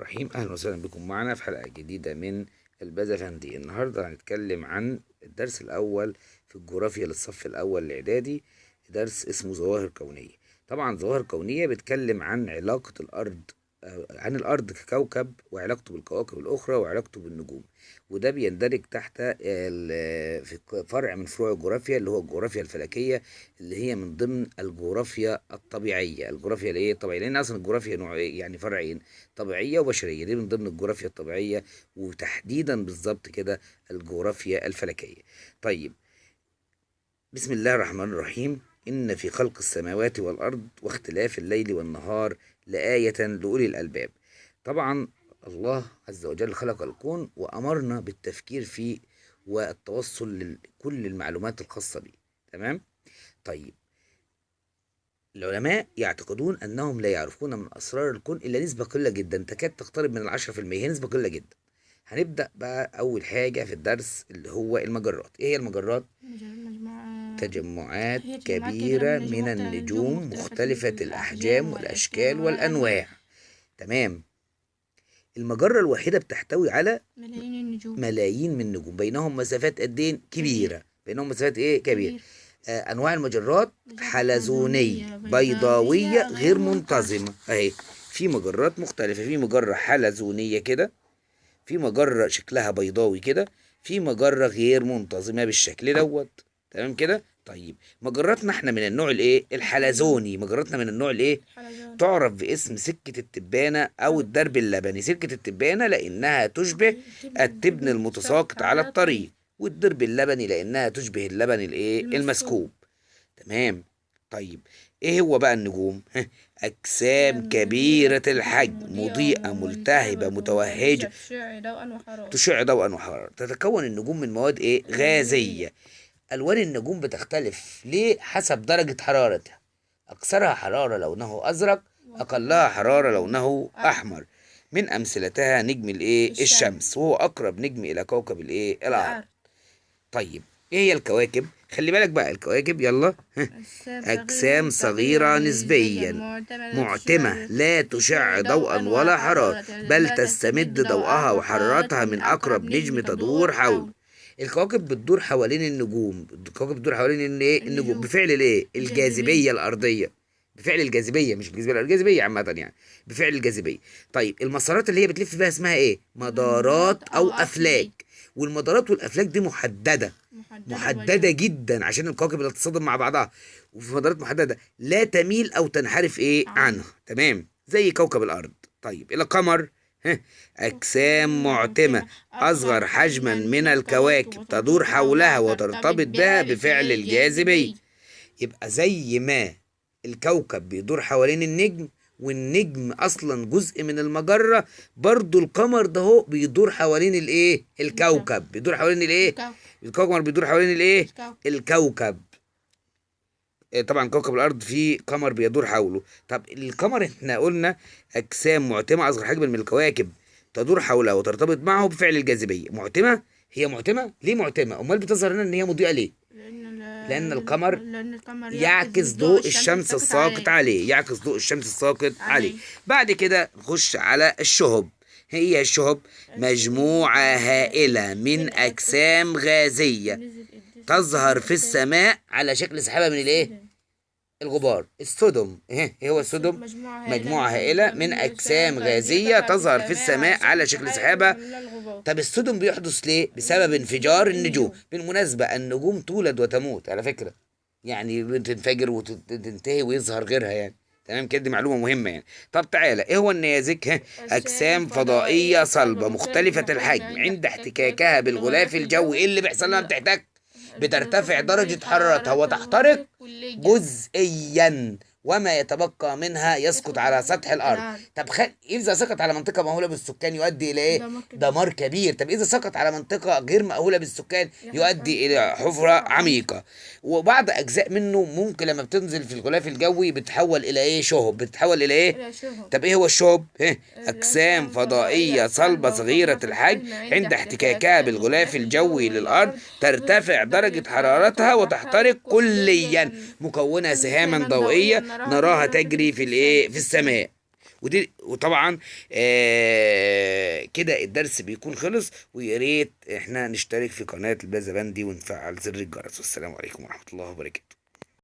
الرحيم. أهلا وسهلا بكم معنا في حلقة جديدة من البازافندي. النهاردة هنتكلم عن الدرس الأول في الجغرافيا للصف الأول الإعدادي، درس اسمه ظواهر كونية. طبعا ظواهر كونية بيتكلم عن علاقة الأرض عن الأرض ككوكب، وعلاقته بالكواكب الأخرى، وعلاقته بالنجوم. وده بيندرج تحت في فرع من فروع الجغرافيا اللي هو الجغرافيا الفلكية، اللي هي من ضمن الجغرافيا الطبيعية. الجغرافيا اللي هي الطبيعية، لأن أصلا الجغرافيا نوع يعني فرعين، طبيعية وبشرية. دي من ضمن الجغرافيا الطبيعية، وتحديدا بالظبط كده الجغرافيا الفلكية. طيب، بسم الله الرحمن الرحيم. إن في خلق السماوات والأرض واختلاف الليل والنهار لآية لأولي الألباب. طبعا الله عز وجل خلق الكون وأمرنا بالتفكير فيه والتوصل لكل المعلومات الخاصة به. تمام؟ طيب، العلماء يعتقدون أنهم لا يعرفون من أسرار الكون إلا نسبة قليلة جدا، تكاد تقترب من 10%. هي نسبة قليلة جدا. هنبدأ بقى أول حاجة في الدرس اللي هو المجرات. إيه هي المجرات؟ تجمعات كبيرة من النجوم مختلفة الأحجام والأشكال والأنواع. تمام. المجرة الواحدة بتحتوي على ملايين من النجوم، بينهم مسافات قد إيه؟ كبيرة. بينهم مسافات إيه؟ كبيرة. أنواع المجرات حلزونية بيضاوية غير منتظمة. أهي في مجرات مختلفة، في مجرة حلزونية كده، في مجرة شكلها بيضاوي كده، في مجرة غير منتظمة بالشكل دوت. تمام كده. طيب، مجراتنا احنا من النوع الايه؟ الحلزوني. مجراتنا من النوع الايه؟ تعرف باسم سكة التبانة او الدرب اللبني. سكة التبانة لانها تشبه التبن المتساقط على الطريق، والدرب اللبني لانها تشبه اللبن الايه؟ المسكوب. تمام. طيب، ايه هو بقى النجوم؟ اجسام كبيرة الحجم، مضيئة ملتهبة متوهجة، تشع ضوءا وحرارة. تتكون النجوم من مواد ايه؟ غازية. الوان النجوم بتختلف ليه؟ حسب درجة حرارتها. اكثرها حرارة لونه ازرق، اقلها حرارة لونه احمر. من امثلتها نجم الايه؟ الشمس، وهو اقرب نجم الى كوكب الايه؟ الارض. طيب، ايه هي الكواكب؟ خلي بالك بقى الكواكب، يلا. أجسام صغيرة نسبيا معتمة لا تشع ضوءا ولا حرارة، بل تستمد ضوءها وحرارتها من أقرب نجم تدور حوله. الكواكب بتدور حوالين النجوم. الكواكب بتدور حوالين الايه؟ النجوم بفعل الايه؟ الجاذبية الأرضية. بفعل الجاذبية، مش الجاذبية الجاذبية عامة يعني، بفعل الجاذبية. طيب، المسارات اللي هي بتلف بيها اسمها ايه؟ مدارات أو أفلاك. والمدارات والأفلاك دي محددة جدا عشان الكواكب اللي تتصادم مع بعضها، وفي مدارات محددة لا تميل أو تنحرف إيه عنها. تمام، زي كوكب الأرض. طيب، القمر أجسام معتمة أصغر حجما من الكواكب تدور حولها وترتبط بها بفعل الجاذبية. يبقى زي ما الكوكب بيدور حوالين النجم، والنجم اصلا جزء من المجرة، برضو القمر ده هو بيدور حوالين الايه؟ الكوكب. بيدور حوالين الايه؟ القمر بيدور حوالين الايه؟ الكوكب. طبعا كوكب الارض فيه قمر بيدور حوله. طب القمر احنا قلنا اجسام معتمة اصغر حجما من الكواكب تدور حوله وترتبط معه بفعل الجاذبية. معتمة. هي معتمة ليه؟ معتمة امال بتظهر لنا ان هي مضيئة ليه؟ لأن القمر يعكس ضوء الشمس الساقط عليه. يعكس ضوء الشمس الساقط عليه. بعد كده نخش على الشهب. هي الشهب مجموعة هائلة من أجسام غازية تظهر في السماء على شكل سحابة من الإيه؟ الغبار. السدم. ايه هو السدم؟ مجموعة هائلة من أجسام غازية تظهر في السماء على شكل سحابة. طب السدم بيحدث ليه؟ بسبب انفجار النجوم. بالمناسبة النجوم تولد وتموت على فكرة، يعني بتنفجر وتنتهي ويظهر غيرها يعني. تمام كده، دي معلومة مهمة يعني. طب تعالى، ايه هو النيازك؟ أجسام فضائية صلبة مختلفة الحجم عند احتكاكها بالغلاف الجوي. ايه اللي بيحصل لما بتحتك؟ بترتفع درجة حرارتها وتحترق جزئيا، وما يتبقى منها يسقط على سطح الأرض. طب إذا سقط على منطقة مأهولة بالسكان يؤدي إلى إيه؟ دمار كبير. طب إذا سقط على منطقة غير مأهولة بالسكان يؤدي إلى حفرة عميقة. وبعض أجزاء منه ممكن لما بتنزل في الغلاف الجوي بتتحول إلى إيه؟ شهب. بتتحول إلى إيه؟ طب إيه هو الشهب؟ أجسام فضائية صلبة صغيرة الحجم عند احتكاكها بالغلاف الجوي للأرض ترتفع درجة حرارتها وتحترق كليا، مكونة سهاما ضوئية نراها تجري في الايه؟ في السماء. وطبعا كده الدرس بيكون خلص، ويا ريت احنا نشترك في قناة البازا باندي ونفعل زر الجرس. والسلام عليكم ورحمة الله وبركاته.